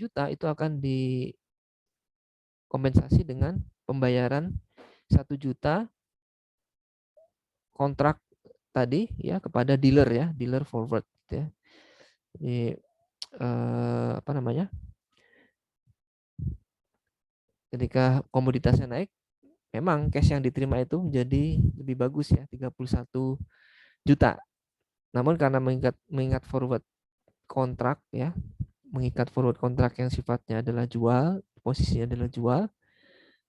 juta itu akan dikompensasi dengan pembayaran 1 juta kontrak tadi ya kepada dealer ya, dealer forward ya. Jadi apa namanya? Ketika komoditasnya naik, memang cash yang diterima itu menjadi lebih bagus ya, 31 juta. Namun karena mengikat forward kontrak ya, mengikat forward kontrak yang sifatnya adalah jual, posisinya adalah jual,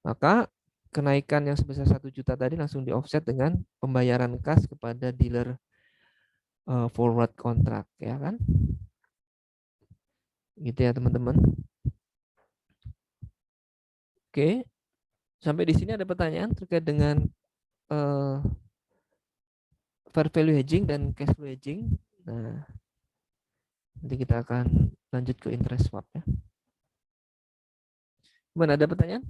maka kenaikan yang sebesar 1 juta tadi langsung di offset dengan pembayaran kas kepada dealer forward kontrak ya kan. Gitu ya teman-teman. Oke. Sampai di sini ada pertanyaan terkait dengan fair value hedging dan cash flow hedging. Nah, nanti kita akan lanjut ke interest swap ya. Gimana, ada pertanyaan?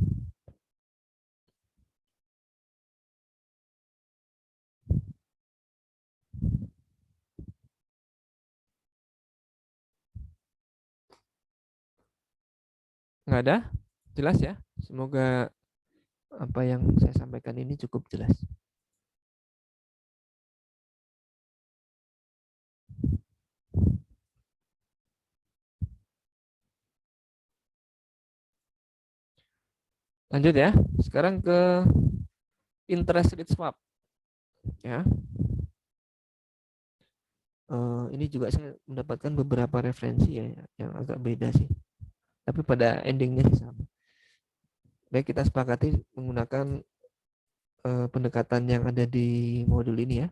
Nggak ada? Jelas ya? Semoga apa yang saya sampaikan ini cukup jelas. Lanjut ya. Sekarang ke interest rate swap. Ya. Ini juga saya mendapatkan beberapa referensi ya yang agak beda sih. Tapi pada endingnya sih sama. Baik, kita sepakati menggunakan pendekatan yang ada di modul ini ya.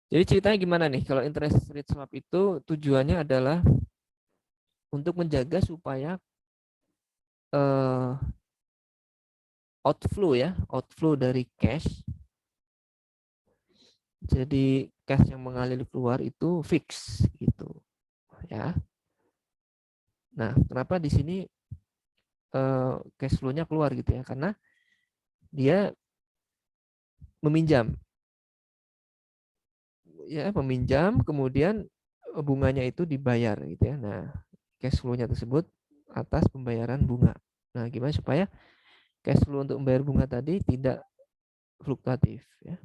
Jadi ceritanya gimana nih? Kalau interest rate swap itu tujuannya adalah untuk menjaga supaya outflow dari cash. Jadi cash yang mengalir keluar itu fix gitu ya. Nah, kenapa di sini cash flow-nya keluar gitu ya? Karena dia meminjam. Ya, meminjam kemudian bunganya itu dibayar gitu ya. Nah, cash flow-nya tersebut atas pembayaran bunga. Nah, gimana supaya cash flow untuk membayar bunga tadi tidak fluktuatif ya.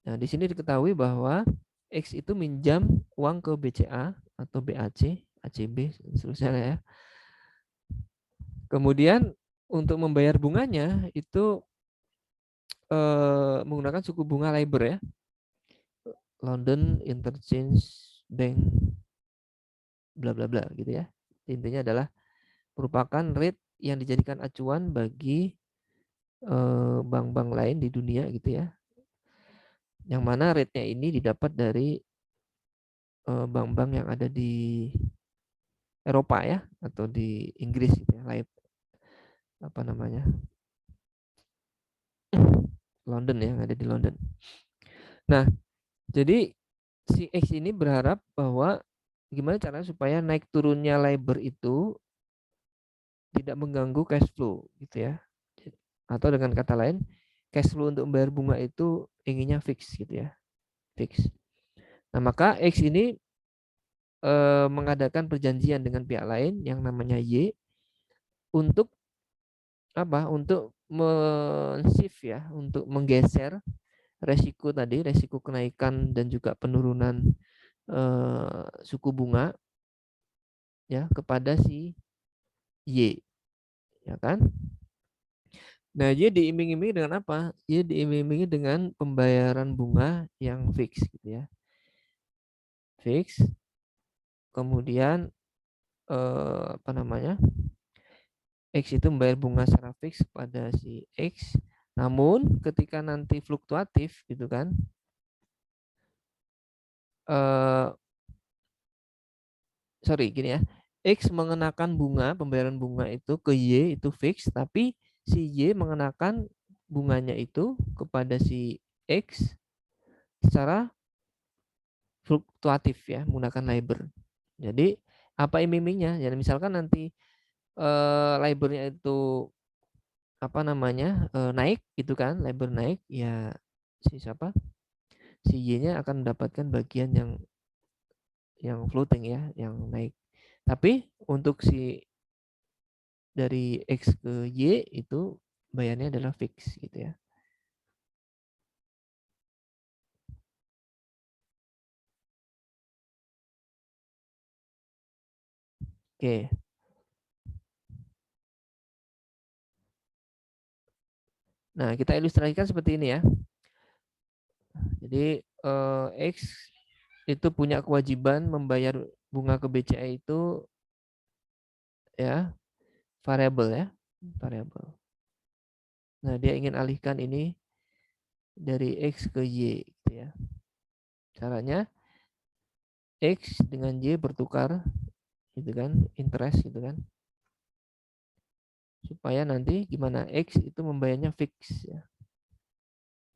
Nah, di sini diketahui bahwa X itu minjam uang ke BCA atau BAC, ACB, seterusnya ya. Kemudian untuk membayar bunganya itu menggunakan suku bunga LIBOR ya. London Interchange Bank bla bla bla gitu ya. Intinya adalah merupakan rate yang dijadikan acuan bagi bank-bank lain di dunia gitu ya. Yang mana rate-nya ini didapat dari bank-bank yang ada di Eropa ya atau di Inggris gitu ya. Apa namanya? London ya, yang ada di London. Nah, jadi si X ini berharap bahwa gimana caranya supaya naik turunnya LIBOR itu tidak mengganggu cash flow gitu ya. Atau dengan kata lain, cash flow untuk membayar bunga itu inginnya fix gitu ya. Fix. Nah, maka X ini mengadakan perjanjian dengan pihak lain yang namanya Y untuk apa? Untuk men-shift ya, untuk menggeser resiko tadi, resiko kenaikan dan juga penurunan suku bunga ya kepada si Y, ya kan? Nah, dia diiming-imingi dengan apa? Dia diiming-imingi dengan pembayaran bunga yang fix gitu ya. Fix. Kemudian apa namanya? X itu membayar bunga secara fix pada si X. Namun ketika nanti fluktuatif gitu kan, sorry gini ya, X mengenakan bunga, pembayaran bunga itu ke Y itu fix, tapi si Y mengenakan bunganya itu kepada si X secara fluktuatif ya, menggunakan LIBOR. Jadi apa iming-imingnya? Jadi misalkan nanti LIBOR-nya itu apa namanya naik gitu kan, LIBOR naik ya si siapa? Si Y-nya akan mendapatkan bagian yang floating ya, yang naik. Tapi untuk si dari X ke Y itu bayarnya adalah fix gitu ya. Oke. Nah, kita ilustrasikan seperti ini ya. Jadi X itu punya kewajiban membayar bunga ke BCA itu ya variabel ya, variabel. Nah, dia ingin alihkan ini dari X ke Y gitu ya. Caranya X dengan Y bertukar gitu kan, interest gitu kan. Supaya nanti gimana X itu membayarnya fix ya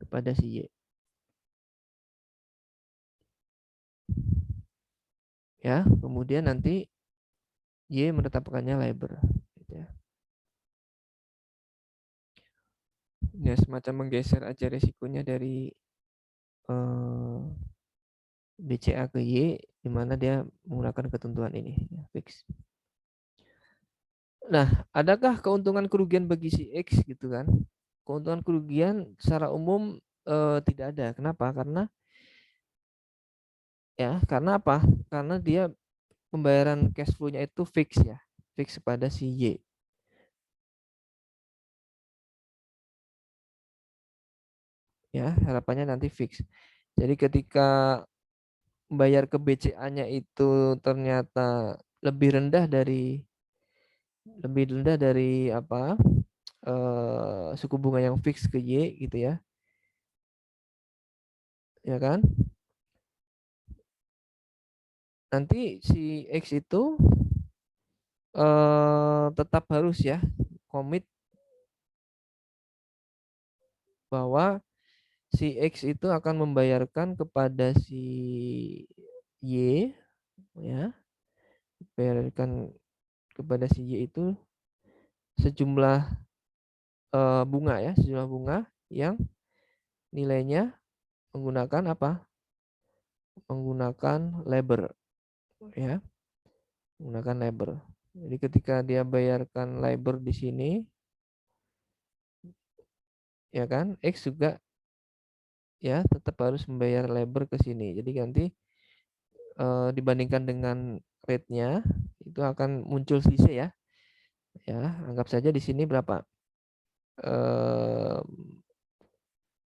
kepada si Y. Ya, kemudian nanti Y menetapkannya LIBOR gitu ya. Ya semacam menggeser aja resikonya dari BCA ke Y di mana dia menggunakan ketentuan ini ya, fix. Nah, adakah keuntungan kerugian bagi si X gitu kan? Keuntungan kerugian secara umum tidak ada. Kenapa? Karena apa? Karena dia pembayaran cash flow-nya itu fix ya, fix pada si Y. Ya, harapannya nanti fix. Jadi ketika bayar ke BCA-nya itu ternyata lebih rendah dari apa suku bunga yang fix ke Y gitu ya kan? Nanti si X itu tetap harus ya komit bahwa si X itu akan membayarkan kepada si Y ya, bayarkan kepada si Y itu sejumlah bunga ya, sejumlah bunga yang nilainya menggunakan apa? Menggunakan labor ya, menggunakan labor. Jadi ketika dia bayarkan labor di sini ya kan, X juga ya tetap harus membayar labor ke sini. Jadi nanti dibandingkan dengan rate-nya itu akan muncul selisih ya. Ya, anggap saja di sini berapa? Eh,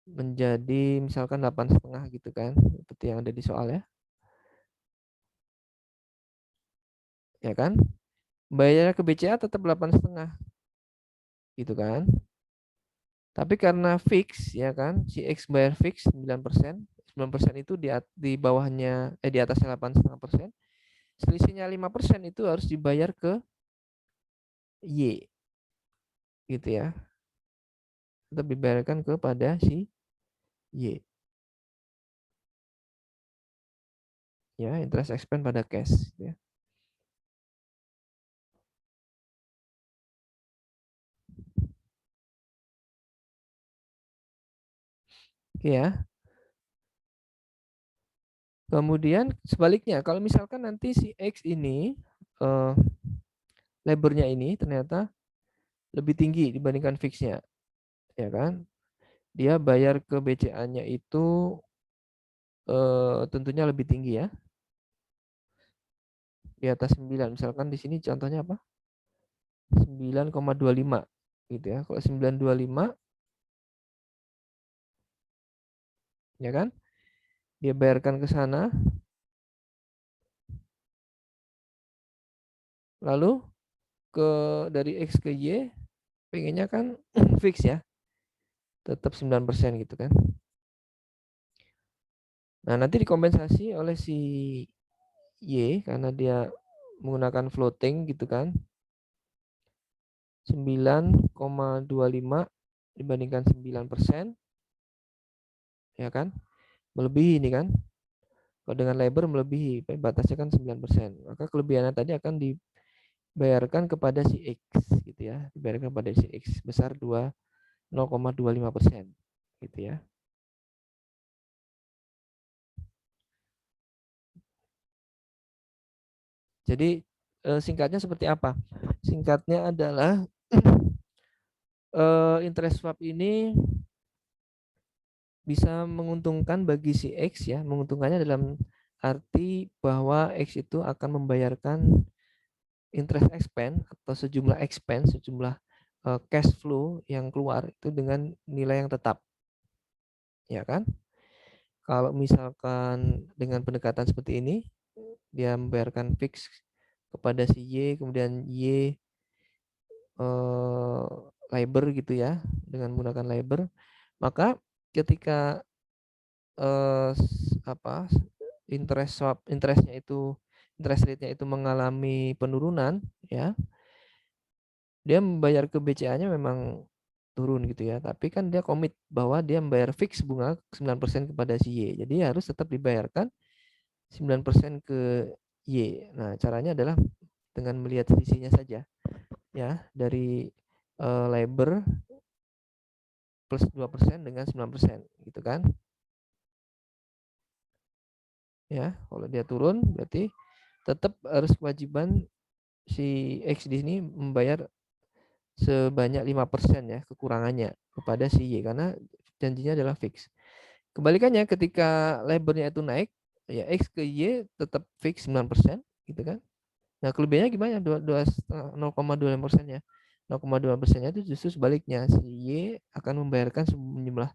menjadi misalkan 8,5 gitu kan, seperti yang ada di soal ya. Ya kan? Bayarnya ke BCA tetap 8,5 gitu kan. Tapi karena fix ya kan, si X bayar fix 9%, 9% itu di bawahnya di atasnya 8,5%, selisihnya 5% itu harus dibayar ke Y gitu ya. Tetap dibayarkan kepada si Y. Ya, interest expense pada cash ya. Oke ya. Kemudian sebaliknya, kalau misalkan nanti si X ini eh, labornya ini ternyata lebih tinggi dibandingkan fixnya, ya kan? Dia bayar ke BCA-nya itu tentunya lebih tinggi ya, di atas 9. Misalkan di sini contohnya apa? 9,25 gitu ya. Kalau 9,25 ya kan? Dia bayarkan ke sana, lalu ke dari X ke Y pengennya kan fix ya, tetap 9% gitu kan. Nah, nanti dikompensasi oleh si Y karena dia menggunakan floating gitu kan. 9,25 dibandingkan 9% ya kan. Melebihi ini kan. Kalau dengan labor melebihi, batasnya kan 9%. Maka kelebihannya tadi akan dibayarkan kepada si X gitu ya. Dibayarkan kepada si X besar 0,25% gitu ya. Jadi singkatnya seperti apa? Singkatnya adalah interest swap ini bisa menguntungkan bagi si X ya, menguntungkannya dalam arti bahwa X itu akan membayarkan interest expense atau sejumlah expense, sejumlah cash flow yang keluar itu dengan nilai yang tetap, ya kan? Kalau misalkan dengan pendekatan seperti ini, dia membayarkan fix kepada si Y, kemudian Y labor gitu ya, dengan menggunakan labor, maka ketika apa interestnya itu interest rate-nya itu mengalami penurunan ya, dia membayar ke BCA-nya memang turun gitu ya, tapi kan dia komit bahwa dia membayar fix bunga 9% kepada si Y, jadi harus tetap dibayarkan 9% ke Y. Nah, caranya adalah dengan melihat sisinya saja ya, dari labor plus 2% dengan 9% gitu kan. Ya, kalau dia turun berarti tetap harus kewajiban si X di sini membayar sebanyak 5% ya kekurangannya kepada si Y karena janjinya adalah fix. Kebalikannya ketika labornya itu naik, ya X ke Y tetap fix 9% gitu kan. Nah, kelebihannya gimana? 0,25%-nya. 0,2%-nya itu justru sebaliknya, si Y akan membayarkan sejumlah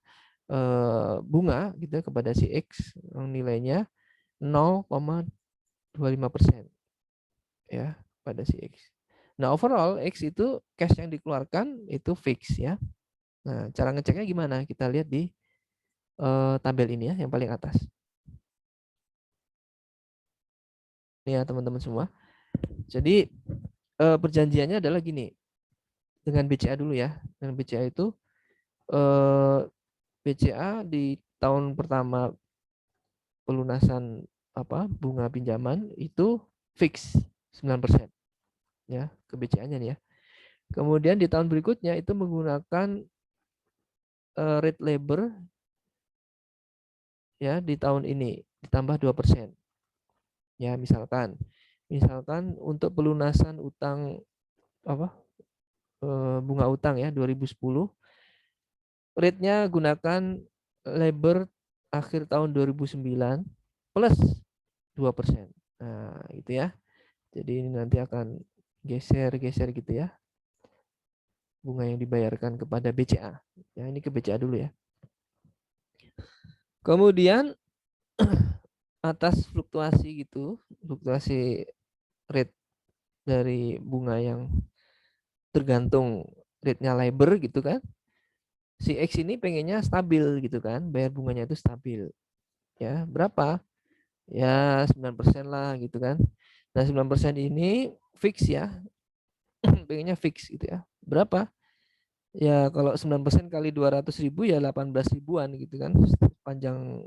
bunga gitu ya, kepada si X yang nilainya 0,25% ya pada si X. Nah, overall X itu cash yang dikeluarkan itu fix ya. Nah, cara ngeceknya gimana? Kita lihat di tabel ini ya, yang paling atas. Ini ya teman-teman semua. Jadi perjanjiannya adalah gini. Dengan BCA dulu ya. Dengan BCA itu BCA di tahun pertama pelunasan bunga pinjaman itu fix 9% ya ke BCA-nya nih ya. Kemudian di tahun berikutnya itu menggunakan rate labor ya di tahun ini ditambah 2%. Ya, misalkan untuk pelunasan utang bunga utang ya 2010, rate-nya gunakan labor akhir tahun 2009 plus 2%. Nah, itu ya. Jadi ini nanti akan geser-geser gitu ya, bunga yang dibayarkan kepada BCA. Ya, ini ke BCA dulu ya. Kemudian atas fluktuasi gitu, fluktuasi rate dari bunga yang tergantung rate-nya labor gitu kan. Si X ini pengennya stabil gitu kan, bayar bunganya itu stabil. Ya, berapa? Ya 9% lah gitu kan. Nah, 9% ini fix ya. Pengennya fix gitu ya. Berapa? Ya kalau 9% kali 200.000 ya 18 ribuan gitu kan. Panjang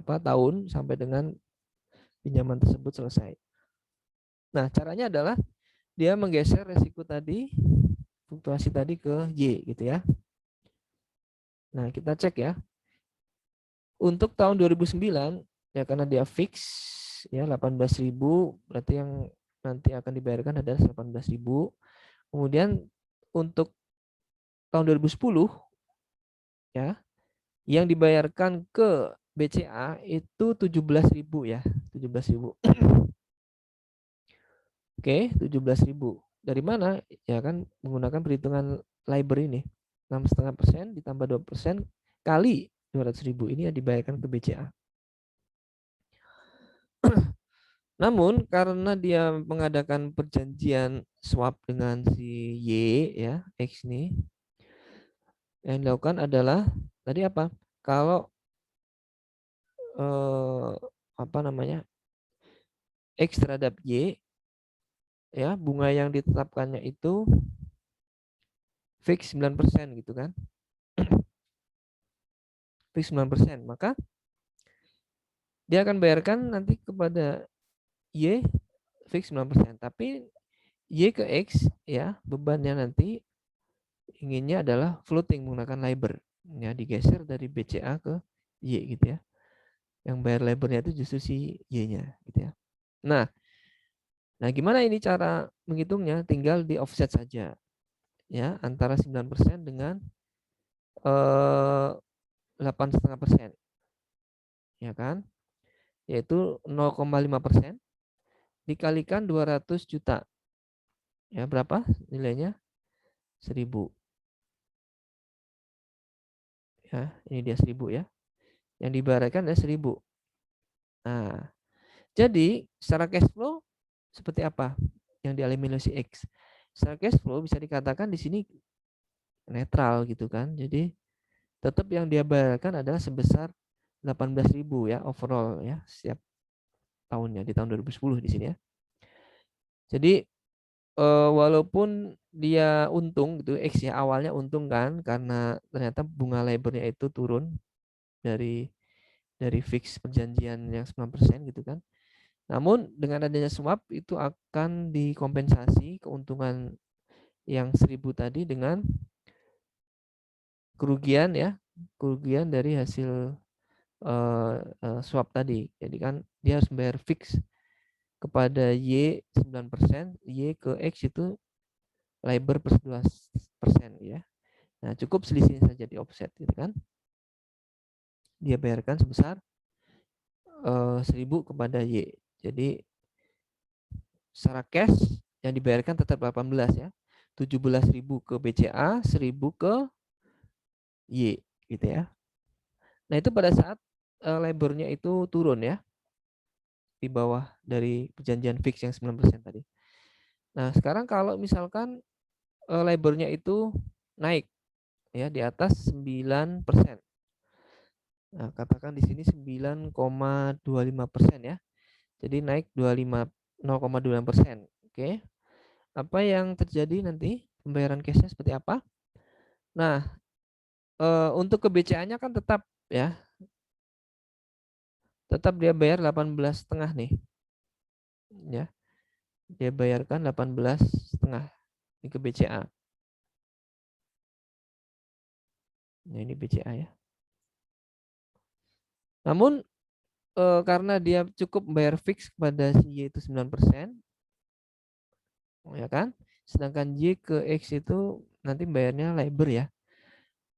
tahun sampai dengan pinjaman tersebut selesai. Nah, caranya adalah dia menggeser resiko tadi, fluktuasi tadi ke Y gitu ya. Nah, kita cek ya. Untuk tahun 2009 ya karena dia fix ya 18.000, berarti yang nanti akan dibayarkan adalah 18.000. Kemudian untuk tahun 2010 ya yang dibayarkan ke BCA itu 17.000 ya, 17.000. Oke, 17.000. Dari mana? Ya kan menggunakan perhitungan LIBOR ini. 6,5% ditambah 2% kali 200.000 ini yang dibayarkan ke BCA. Namun karena dia mengadakan perjanjian swap dengan si Y ya, X ini, yang dilakukan adalah tadi apa? Kalau X terhadap Y ya, bunga yang ditetapkannya itu fix 9% gitu kan. Fix 9%, maka dia akan bayarkan nanti kepada Y fix 9%. Tapi Y ke X ya, bebannya nanti inginnya adalah floating menggunakan LIBOR. Ya, digeser dari BCA ke Y gitu ya. Yang bayar labornya itu justru si Y-nya gitu ya. Nah, Nah, gimana ini cara menghitungnya? Tinggal di offset saja ya, antara 9% dengan 8,5%, ya kan? Yaitu 0,5% dikalikan 200 juta. Ya, berapa nilainya? 1.000. Ya, ini dia 1.000 ya. Yang dibayarkan adalah 1.000. Nah, jadi secara cash flow seperti apa yang dialami oleh si X? Secara cash flow bisa dikatakan di sini netral gitu kan. Jadi tetap yang dia bayarkan adalah sebesar 18.000 ya overall ya setiap tahunnya di tahun 2010 di sini ya. Jadi walaupun dia untung gitu, X ya awalnya untung kan karena ternyata bunga labornya itu turun dari fix perjanjian yang 9% gitu kan. Namun dengan adanya swap itu akan dikompensasi keuntungan yang 1.000 tadi dengan kerugian ya, kerugian dari hasil swap tadi. Jadi kan dia harus bayar fix kepada Y 9%, Y ke X itu labor plus 12% ya. Nah, cukup selisih saja di offset gitu kan. Dia bayarkan sebesar 1.000 kepada Y. Jadi secara cash yang dibayarkan tetap 18 ya. 17.000 ke BCA, 1.000 ke Y gitu ya. Nah, itu pada saat labornya itu turun ya di bawah dari perjanjian fix yang 9% tadi. Nah, sekarang kalau misalkan labornya itu naik ya di atas 9%. Nah, katakan di sini 9,25% ya. Jadi naik 0,25%. Oke. Apa yang terjadi nanti? Pembayaran cashnya seperti apa? Nah, untuk ke BCA-nya kan tetap ya. Tetap dia bayar 18,5 nih. Ya. Dia bayarkan 18,5 ke BCA. Nah, ini BCA ya. Namun karena dia cukup bayar fix kepada si Y itu 9%, ya kan? Sedangkan Y ke X itu nanti bayarnya labor ya.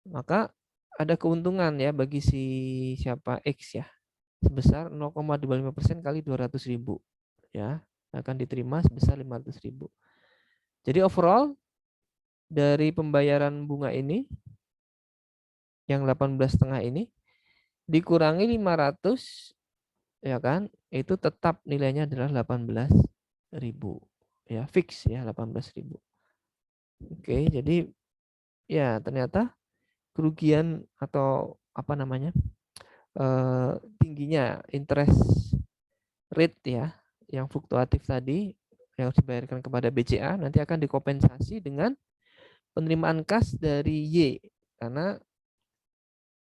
Maka ada keuntungan ya bagi si siapa X ya. Sebesar 0,25% kali 200.000 ya. Akan diterima sebesar 500.000. Jadi overall dari pembayaran bunga ini yang 18,5 ini dikurangi 500 ya kan, itu tetap nilainya adalah 18.000 ya, fix ya 18.000. Oke, jadi ya ternyata kerugian atau apa namanya tingginya interest rate ya yang fluktuatif tadi yang harus dibayarkan kepada BCA nanti akan dikompensasi dengan penerimaan kas dari Y karena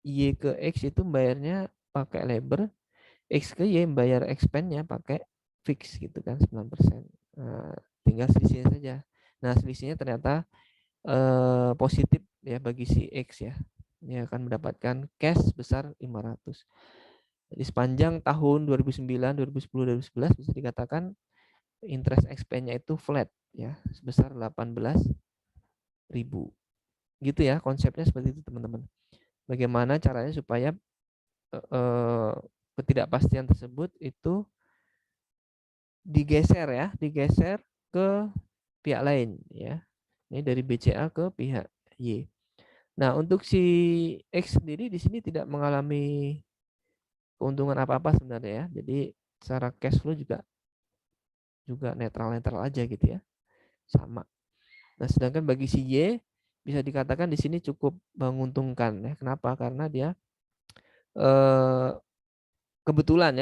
Y ke X itu bayarnya pakai labor, X ke Y bayar expense-nya pakai fix gitu kan 9%. Nah, tinggal selisihnya saja. Nah, selisihnya ternyata positif ya bagi si X ya. Dia akan mendapatkan cash sebesar 500. Jadi sepanjang tahun 2009, 2010, 2011 bisa dikatakan interest expense-nya itu flat ya, sebesar 18.000. Gitu ya, konsepnya seperti itu teman-teman. Bagaimana caranya supaya ketidakpastian tersebut itu digeser ya, digeser ke pihak lain ya. Ini dari BCA ke pihak Y. Nah, untuk si X sendiri di sini tidak mengalami keuntungan apa-apa sebenarnya ya. Jadi secara cash flow juga netral-netral aja gitu ya. Sama. Nah, sedangkan bagi si Y bisa dikatakan di sini cukup menguntungkan ya. Kenapa? Karena dia kebetulan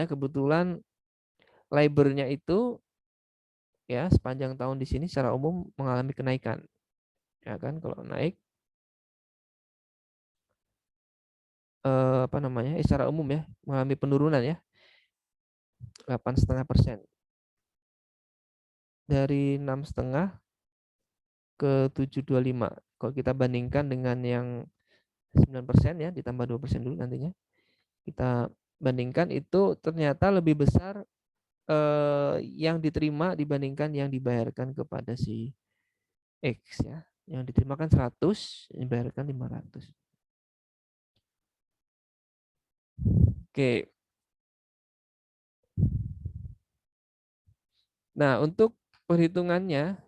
labornya itu ya sepanjang tahun di sini secara umum mengalami kenaikan. Ya kan, kalau naik apa namanya? Secara umum ya mengalami penurunan ya 8,5%. Dari 6,5 ke 7,25. Kalau kita bandingkan dengan yang 9% ya ditambah 2% dulu nantinya. Kita bandingkan itu ternyata lebih besar yang diterima dibandingkan yang dibayarkan kepada si X ya. Yang diterima kan 100, dibayarkan 500. Oke. Nah, untuk perhitungannya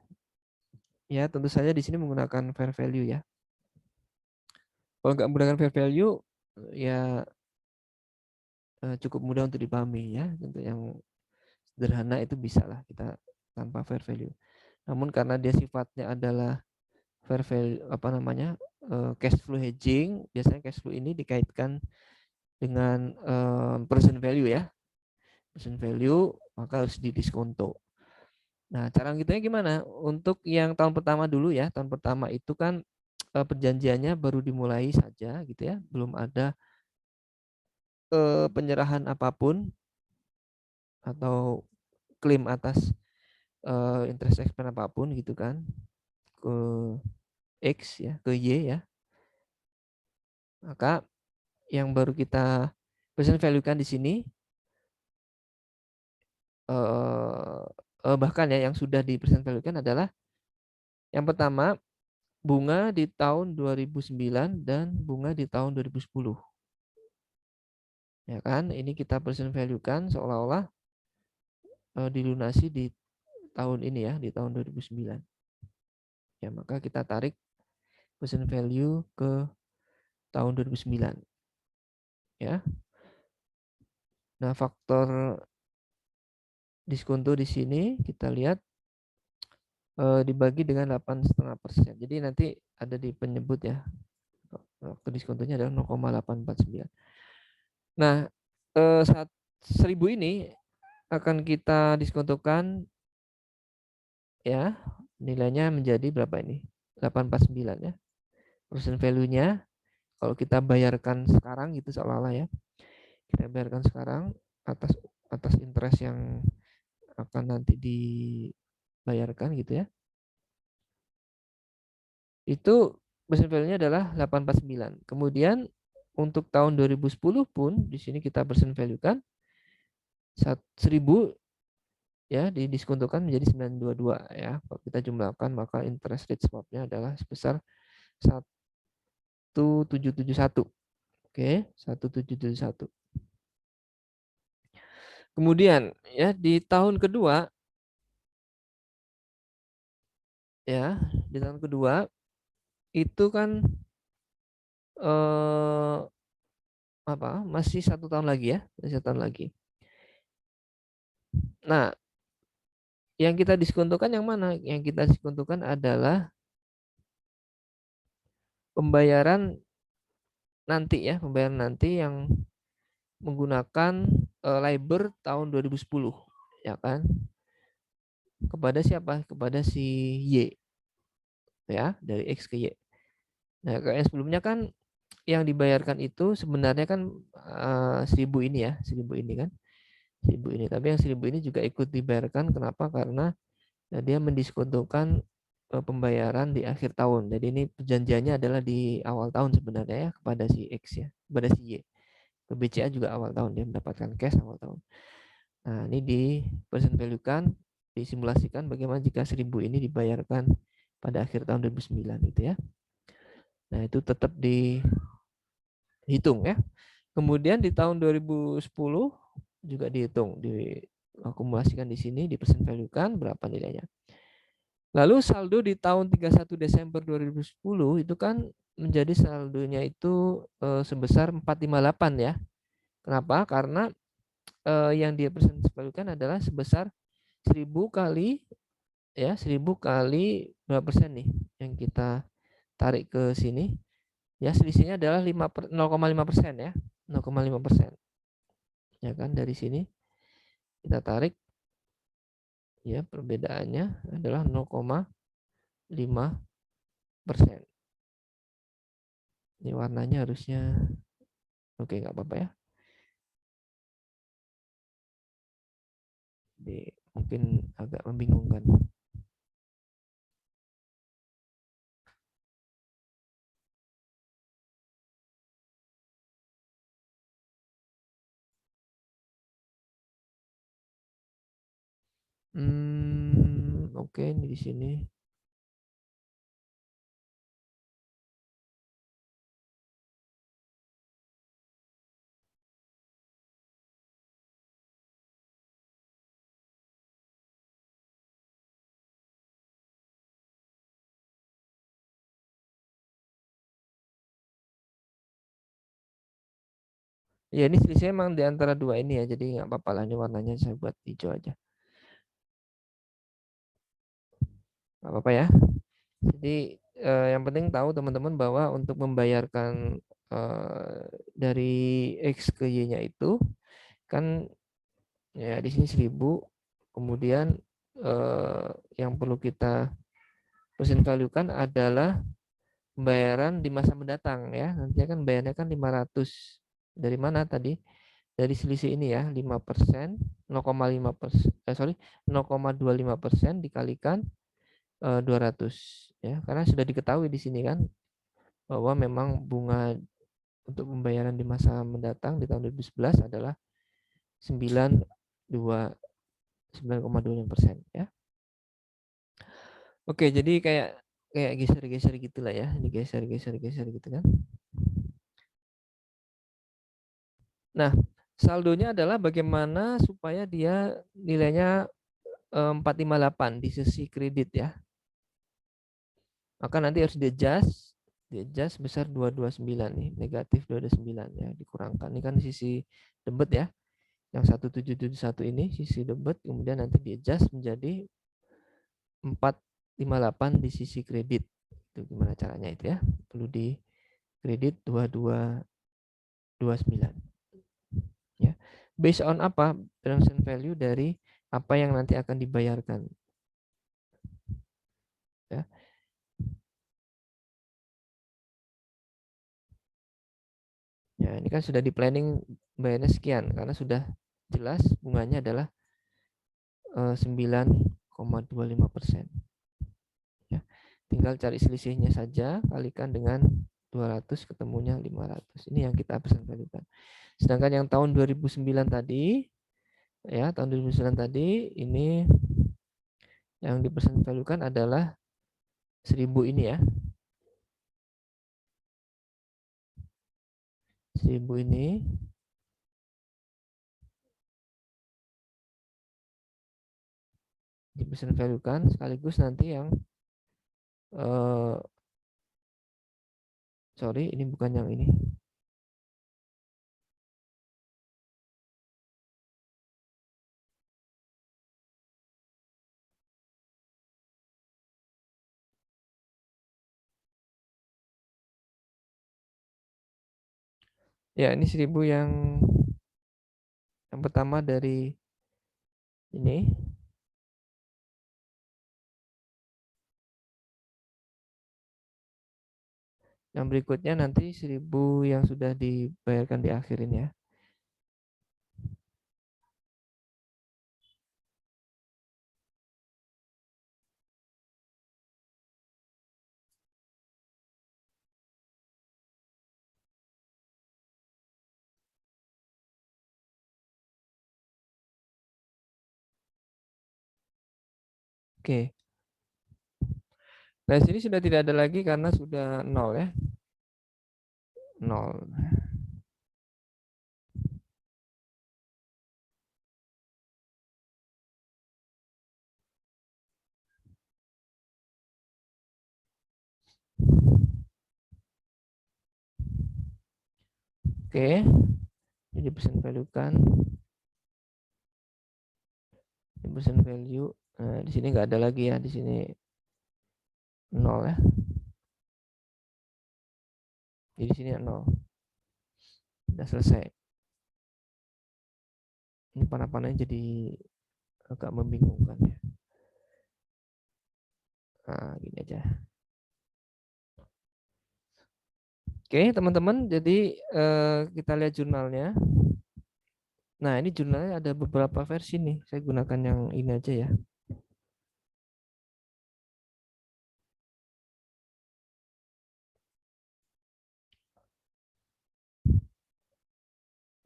ya tentu saja di sini menggunakan fair value ya. Kalau nggak menggunakan fair value ya cukup mudah untuk dipahami ya. Untuk yang sederhana itu bisa lah kita tanpa fair value. Namun karena dia sifatnya adalah fair value apa namanya cash flow hedging, biasanya cash flow ini dikaitkan dengan present value ya. Present value maka harus didiskonto. Nah, cara ngitungnya gimana? Untuk yang tahun pertama dulu ya, tahun pertama itu kan perjanjiannya baru dimulai saja gitu ya, belum ada penyerahan apapun atau klaim atas interest expense apapun gitu kan ke X ya, ke Y ya. Maka yang baru kita present value kan di sini bahkan ya yang sudah di present value kan adalah yang pertama bunga di tahun 2009 dan bunga di tahun 2010. Ya kan? Ini kita present value kan seolah-olah dilunasi di tahun ini ya, di tahun 2009. Ya, maka kita tarik present value ke tahun 2009. Ya. Nah, faktor diskonto di sini kita lihat dibagi dengan 8,5%. Jadi nanti ada di penyebut ya. Waktu diskontonya adalah 0,849. Nah, 1.000 ini akan kita diskontokan ya, nilainya menjadi berapa ini? 849 ya. Present value-nya kalau kita bayarkan sekarang gitu seolah-olah ya. Kita bayarkan sekarang atas atas interest yang akan nanti dibayarkan gitu ya. Itu present value-nya adalah 849. Kemudian untuk tahun 2010 pun di sini kita present value-kan 1.000 ya didiskontokan menjadi 922 ya. Kalau kita jumlahkan maka interest rate swap-nya adalah sebesar 1771. Oke, 1771. Kemudian ya di tahun kedua ya, di tahun kedua itu kan eh, apa? Masih 1 tahun lagi ya, masih 1 tahun lagi. Nah, yang kita diskontokan yang mana? Yang kita diskontokan adalah pembayaran nanti ya, pembayaran nanti yang menggunakan LIBOR tahun 2010 ya kan? Kepada siapa? Kepada si Y ya, dari X ke Y. Nah, yang sebelumnya kan yang dibayarkan itu sebenarnya kan 1.000 ini ya, 1.000 ini kan. 1.000 ini, tapi yang 1.000 ini juga ikut dibayarkan. Kenapa? Karena ya, dia mendiskontokan pembayaran di akhir tahun. Jadi ini perjanjiannya adalah di awal tahun sebenarnya ya kepada si X ya, kepada si Y. Ke BCA juga awal tahun dia mendapatkan cash awal tahun. Nah, ini di present value kan, disimulasikan bagaimana jika 1.000 ini dibayarkan pada akhir tahun 2009 gitu ya. Nah, itu tetap dihitung ya. Kemudian di tahun 2010 juga dihitung, diakumulasikan di sini, di present value kan berapa nilainya. Lalu saldo di tahun 31 Desember 2010 itu kan menjadi saldonya itu sebesar 458 ya. Kenapa? Karena yang dia present value kan adalah sebesar 1.000 kali ya, 1.000 kali berapa persen nih yang kita tarik ke sini. Ya, selisihnya adalah 0,5% ya. 0,5%. Ya kan, dari sini kita tarik ya, perbedaannya adalah 0,5%. Ini warnanya harusnya oke, nggak apa-apa ya. Jadi mungkin agak membingungkan. Oke, ini di sini. Ya ini selisihnya emang di antara dua ini ya, jadi nggak apa-apa lah ini warnanya saya buat hijau aja. Nggak apa-apa ya. Jadi yang penting tahu teman-teman bahwa untuk membayarkan dari X ke Y-nya itu kan ya di sini 1000, kemudian yang perlu kita present value kan adalah pembayaran di masa mendatang ya. Nantinya kan bayarnya kan 500. Dari mana tadi? Dari selisih ini ya, 5%, 0,5%, sorry, 0,25% dikalikan 200 ya. Karena sudah diketahui di sini kan bahwa memang bunga untuk pembayaran di masa mendatang di tahun 2011 adalah 9,25% ya. Oke, jadi kayak kayak geser-geser gitulah ya. Ini geser-geser gitu kan. Nah, saldonya adalah bagaimana supaya dia nilainya 458 di sisi kredit ya. Maka nanti harus di-adjust sebesar 229 nih, negatif 229 ya, dikurangkan. Ini kan di sisi debit ya. Yang 1771 ini sisi debit, kemudian nanti di-adjust menjadi 458 di sisi kredit. Itu gimana caranya itu ya? Perlu di kredit 2229 ya. Based on apa? Present value dari apa yang nanti akan dibayarkan ya. Ya, ini kan sudah di planning bayarnya sekian karena sudah jelas bunganya adalah 9,25%. Ya. Tinggal cari selisihnya saja, kalikan dengan 200 ketemunya 500. Ini yang kita present value-kan. Sedangkan yang tahun 2009 tadi ya, tahun 2009 tadi ini yang di present value-kan adalah 1000 ini ya. 1000 ini di present value-kan sekaligus nanti yang sorry ini bukan yang ini. Ya, ini 1000 yang pertama dari ini. Yang berikutnya nanti 1000 yang sudah dibayarkan di akhir ini ya. Oke. Nah, sini sudah tidak ada lagi karena sudah 0 ya. 0. Oke. Jadi present value kan. Ini present value. Nah, di sini nggak ada lagi ya. Di sini 0 ya. Jadi di sini 0. Sudah selesai. Ini panah-panahnya jadi agak membingungkan ya. Nah, gini aja. Oke, teman-teman. Jadi kita lihat jurnalnya. Nah, ini jurnalnya ada beberapa versi nih. Saya gunakan yang ini aja ya.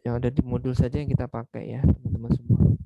Yang ada di modul saja yang kita pakai ya, teman-teman semua.